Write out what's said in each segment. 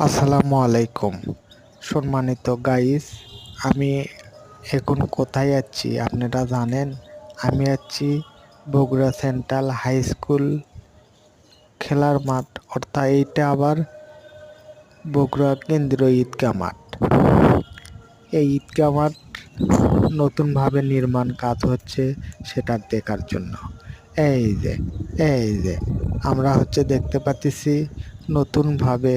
আসসালামু আলাইকুম সম্মানিত গাইস। আমি এখন কোথায় যাচ্ছি আপনারা জানেন? আমি যাচ্ছি বগুড়া সেন্ট্রাল হাই স্কুল খেলার মাঠ, অর্থাৎ এইটা আবার বগুড়া কেন্দ্রীয় ঈদগাহ মাঠ। এই ঈদগাহ মাঠ নতুনভাবে নির্মাণ কাজ হচ্ছে, সেটা দেখার জন্য। এই যে এই যে আমরা দেখতে পাচ্ছি নতুনভাবে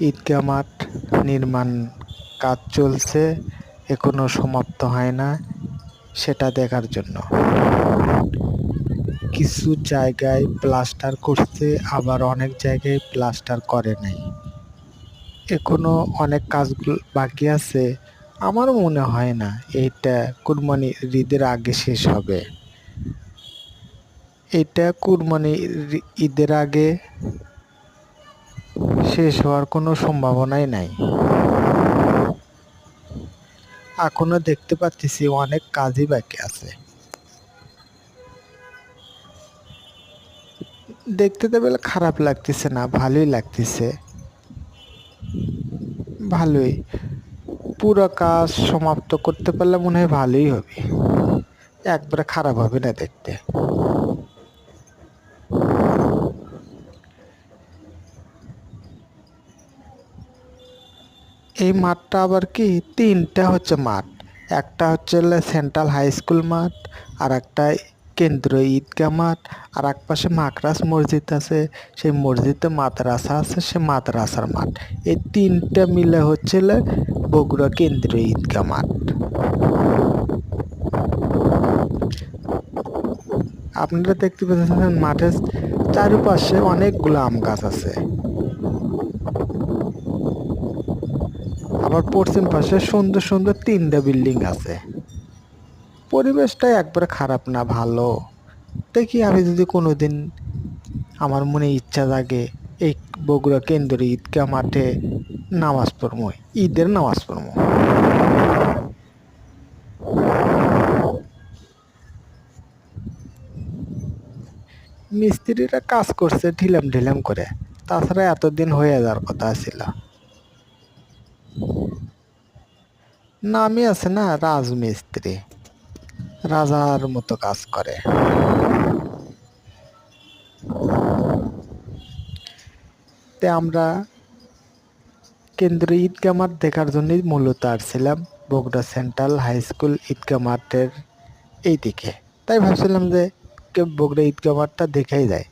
ঈদগাহ মাঠ নির্মাণ কাজ চলছে, এখনো সমাপ্ত হয় না, সেটা দেখার জন্য। কিছু জায়গায় প্লাস্টার করছে, আবার অনেক জায়গায় প্লাস্টার করে নাই। এখনো অনেক কাজগুলো বাকি আছে। আমার মনে হয় না এইটা কুরবানি ঈদের আগে শেষ হবে। এটা কুরবানি ঈদের আগে শেষ হওয়ার কোনো সম্ভাবনাই নাই। এখনো দেখতে পাচ্ছি অনেক কাজই বাকি আছে। দেখতে তো বেলা খারাপ লাগতেছে না, ভালোই লাগতেছে। ভালোই, পুরো কাজ সমাপ্ত করতে পারলে মনে হয় ভালোই হবে, একবারে খারাপ হবে না দেখতে। এই মাঠটা আবার কি তিনটা মাঠ। একটা সেন্ট্রাল হাই স্কুল মাঠ, আর একটা কেন্দ্রীয় ঈদগাহ মাঠ, আর এক পাশে মাকরাস মসজিদ আছে, সেই মসজিদে মাদ্রাসা আছে, সে মাদ্রাসার মাঠ। এই তিনটা মিলে বগুড়া কেন্দ্রীয় ঈদগাহ মাঠ। আপনারা দেখতে পাচ্ছেন মাঠের চারিপাশে অনেকগুলো আম গাছ আছে, আবার পশ্চিম পাশে সুন্দর সুন্দর তিনটা বিল্ডিং আছে। পরিবেশটা একবারে খারাপ না, ভালো। দেখি আমি যদি কোনোদিন আমার মনে ইচ্ছা জাগে এই বগুড়া কেন্দ্রীয় ঈদগাহ মাঠে নামাজ পড়বো, ঈদের নামাজ পড়বো। মিস্ত্রিরা কাজ করছে ঢিলাম ঢিলাম করে, তাছাড়া এতদিন হয়ে যাওয়ার কথা ছিল। নামই আছে না রাজমিস্ত্রি, রাজার মতো কাজ করে। তে আমরা কেন্দ্রীয় ঈদগাহ মাঠ দেখার জন্যই মূলত আসছিলাম বগুড়া সেন্ট্রাল হাই স্কুল ঈদগাহ মাঠের এই দিকে। তাই ভাবছিলাম যে বগুড়া ঈদগাহ মাঠটা দেখেই যায়।